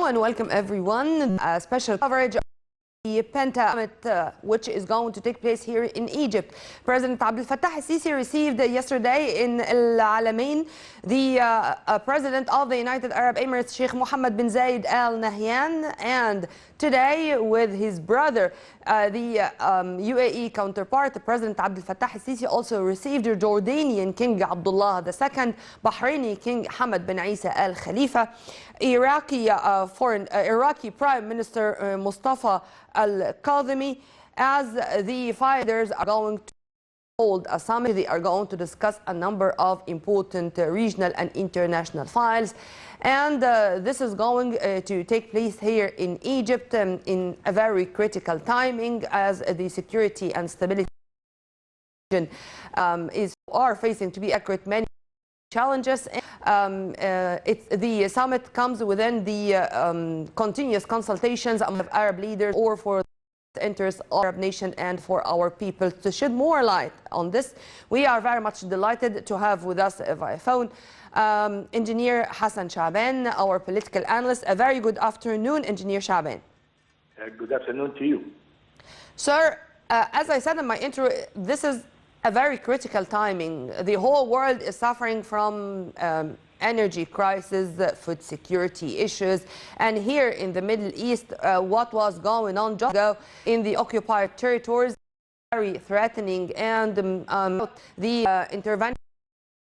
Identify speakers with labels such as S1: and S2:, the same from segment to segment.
S1: and welcome everyone. Special coverage of the Penta Summit, which is going to take place here in Egypt. President Abdel Fattah al-Sisi received yesterday in Al Alamein the President of the United Arab Emirates, Sheikh Mohammed bin Zayed Al Nahyan, and today with his brother, the UAE counterpart, President Abdel Fattah al-Sisi also received Jordanian King Abdullah II, Bahraini King Hamad bin Isa Al Khalifa, Iraqi Prime Minister Mustafa Al-Kadhimi. As the fighters are going to hold a summit, they are going to discuss a number of important regional and international files. And this is going to take place here in Egypt in a very critical timing, as the security and stability are facing, to be accurate, many challenges. The summit comes within the continuous consultations of Arab leaders or for the interests of Arab nation and for our people. To shed more light on this, we are very much delighted to have with us via phone Engineer Hassan Shaban, our political analyst. A very good afternoon, Engineer Shaban.
S2: Good afternoon to you.
S1: Sir, as I said in my intro, this is a very critical timing. The whole world is suffering from energy crisis, food security issues, and here in the Middle East, what was going on just ago in the occupied territories, very threatening, and the intervention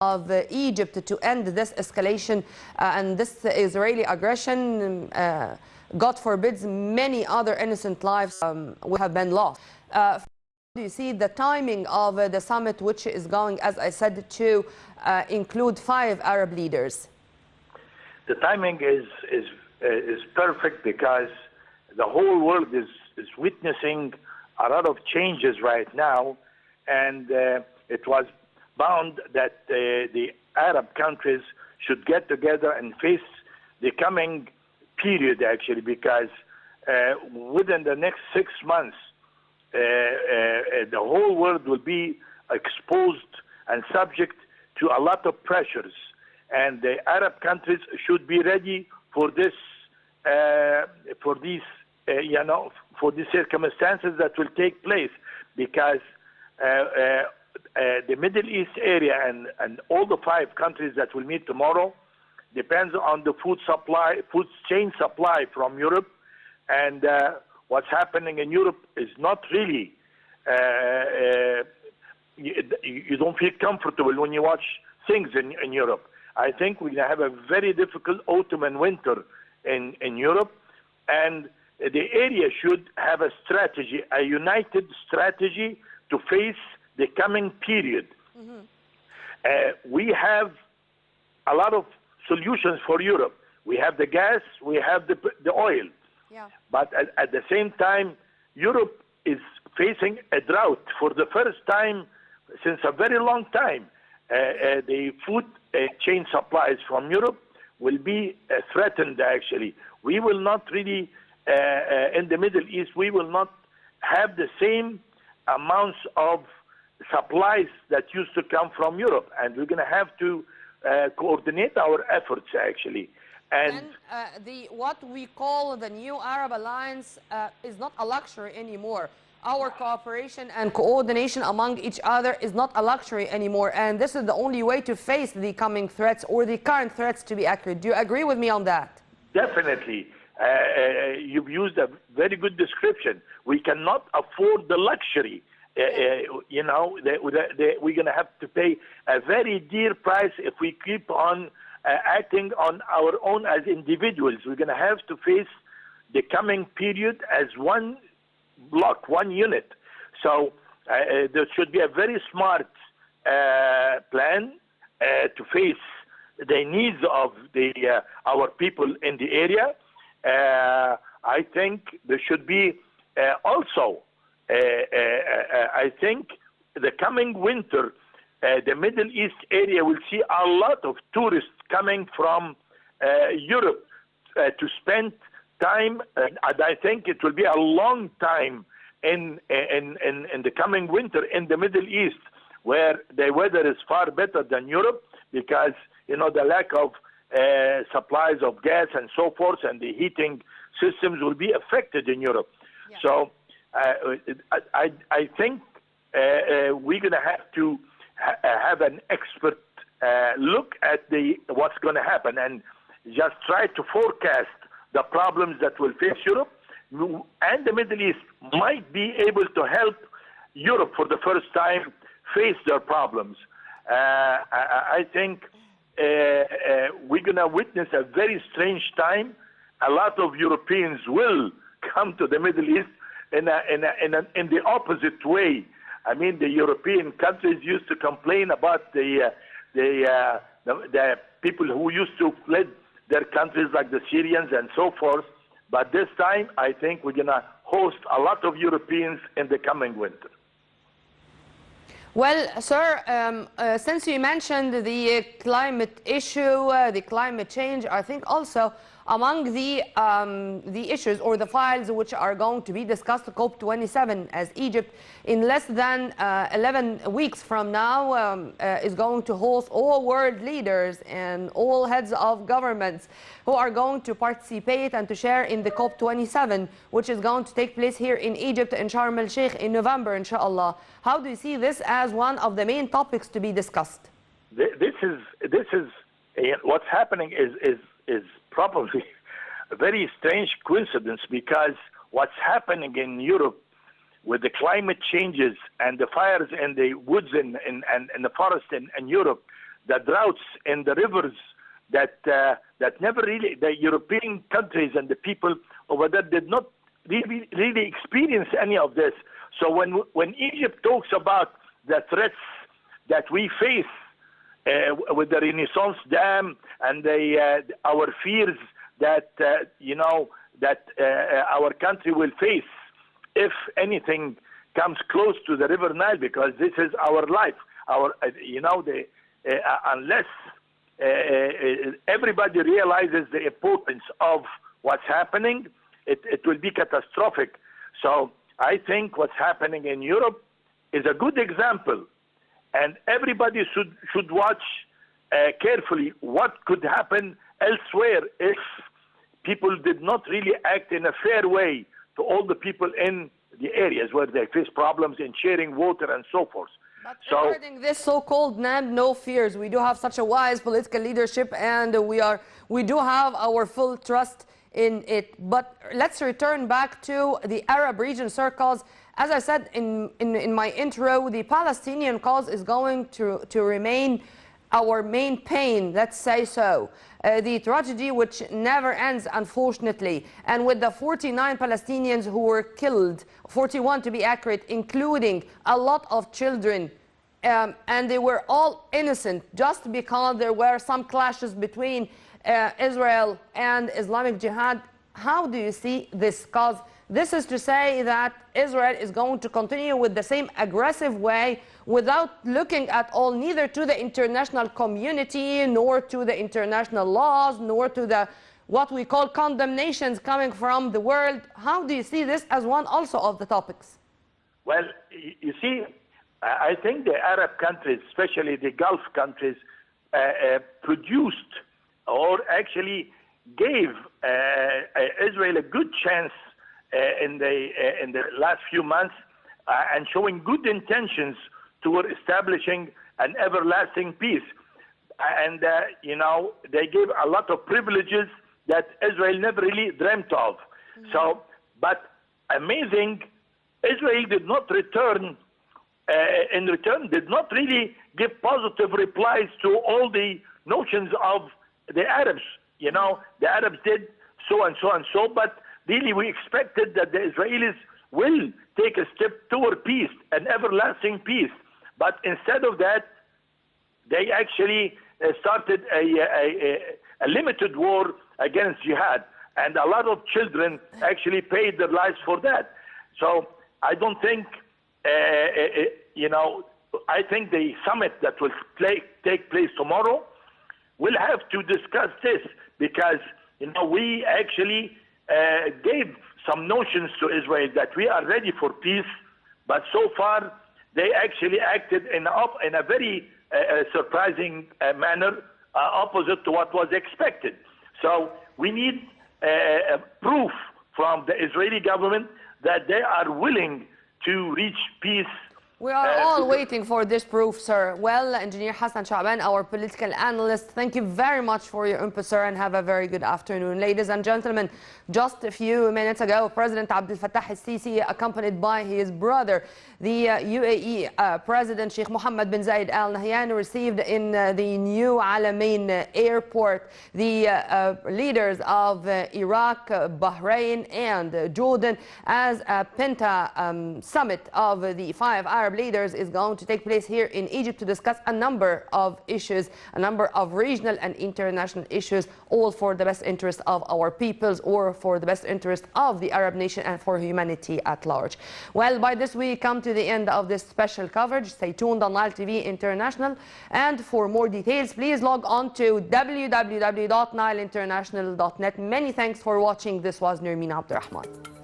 S1: of Egypt to end this escalation and this Israeli aggression, God forbids, many other innocent lives will have been lost. Do you see the timing of the summit, which is going, as I said, to include 5 Arab leaders?
S2: The timing is perfect because the whole world is witnessing a lot of changes right now, and it was bound that the Arab countries should get together and face the coming period, actually, because within the next 6 months, the whole world will be exposed and subject to a lot of pressures, and the Arab countries should be ready for this, for these circumstances that will take place, because the Middle East area and all the 5 countries that will meet tomorrow depends on the food chain supply from Europe, and what's happening in Europe is not really, you don't feel comfortable when you watch things in Europe. I think we're going to have a very difficult autumn and winter in Europe, and the area should have a strategy, a united strategy to face the coming period. We have a lot of solutions for Europe. We have the gas, we have the oil.
S1: Yeah.
S2: But at the same time, Europe is facing a drought for the first time since a very long time. The food chain supplies from Europe will be threatened, actually. We will not really, in the Middle East, we will not have the same amounts of supplies that used to come from Europe. And we're going to have to coordinate our efforts, actually. And
S1: what we call the new Arab alliance is not a luxury anymore. Our cooperation and coordination among each other is not a luxury anymore, and this is the only way to face the coming threats, or the current threats, to be accurate. Do you agree with me on that?
S2: Definitely. You've used a very good description. We cannot afford the luxury. We're going to have to pay a very dear price if we keep on acting on our own as individuals. We're going to have to face the coming period as one block, one unit. So there should be a very smart plan to face the needs of our people in the area. I think there should be also, I think the coming winter, the Middle East area will see a lot of tourists coming from Europe to spend time, and I think it will be a long time in the coming winter in the Middle East, where the weather is far better than Europe, because the lack of supplies of gas and so forth, and the heating systems will be affected in Europe. Yeah. So I think we're going to have to have an expert look at what's going to happen and just try to forecast the problems that will face Europe, and the Middle East might be able to help Europe for the first time face their problems. I think we're going to witness a very strange time. A lot of Europeans will come to the Middle East in the opposite way. I mean, the European countries used to complain about the people who used to fled their countries, like the Syrians and so forth. But this time, I think we're going to host a lot of Europeans in the coming winter.
S1: Well, sir, since you mentioned the climate issue, the climate change, I think also among the issues or the files which are going to be discussed at COP27, as Egypt in less than 11 weeks from now is going to host all world leaders and all heads of governments who are going to participate and to share in the COP27, which is going to take place here in Egypt in Sharm el-Sheikh in November, inshallah. How do you see this as one of the main topics to be discussed?
S2: This is what's happening is probably a very strange coincidence, because what's happening in Europe with the climate changes and the fires in the woods and the forest in Europe, the droughts in the rivers that never really, the European countries and the people over there did not really experience any of this. So when Egypt talks about the threats that we face with the Renaissance Dam and our fears that our country will face if anything comes close to the River Nile, because this is our life. Unless everybody realizes the importance of what's happening, it will be catastrophic. So I think what's happening in Europe is a good example, and everybody should watch carefully what could happen elsewhere if people did not really act in a fair way to all the people in the areas where they face problems in sharing water and so forth.
S1: But regarding this so-called NAM, no fears, we do have such a wise political leadership, and we do have our full trust in it. But let's return back to the Arab region circles. As I said in my intro, the Palestinian cause is going to remain our main pain, let's say so. The tragedy which never ends, unfortunately. And with the 49 Palestinians who were killed, 41 to be accurate, including a lot of children, and they were all innocent just because there were some clashes between Israel and Islamic Jihad. How do you see this? Because this is to say that Israel is going to continue with the same aggressive way without looking at all, neither to the international community, nor to the international laws, nor to the what we call condemnations coming from the world. How do you see this as one also of the topics?
S2: Well, you see, I think the Arab countries, especially the Gulf countries, produced or actually gave Israel a good chance in the last few months, and showing good intentions toward establishing an everlasting peace. And they gave a lot of privileges that Israel never really dreamt of. Mm-hmm. So, but amazing, Israel did not return. In return, did not really give positive replies to all the notions of the Arabs. The Arabs did so and so and so, but really we expected that the Israelis will take a step toward peace, an everlasting peace. But instead of that, they actually started a limited war against jihad. And a lot of children actually paid their lives for that. So I don't think, I think the summit that will take place tomorrow will have to discuss this, because, we actually gave some notions to Israel that we are ready for peace, but so far they actually acted in a very surprising manner opposite to what was expected. So we need proof from the Israeli government that they are willing to reach peace.
S1: We are all waiting for this proof, sir. Well, Engineer Hassan Shaaban, our political analyst, thank you very much for your input, sir, and have a very good afternoon. Ladies and gentlemen, just a few minutes ago, President Abdel Fattah al-Sisi, accompanied by his brother, the UAE President Sheikh Mohammed bin Zayed Al Nahyan, received in the New Alamein airport the leaders of Iraq, Bahrain, and Jordan, as a Penta summit of the 5 Arab leaders is going to take place here in Egypt to discuss a number of issues, a number of regional and international issues, all for the best interest of our peoples, or for the best interest of the Arab nation and for humanity at large. Well, by this we come to the end of this special coverage. Stay tuned on Nile TV International, and for more details please log on to www.nileinternational.net. Many thanks for watching. This was Nermeen Abdurrahman.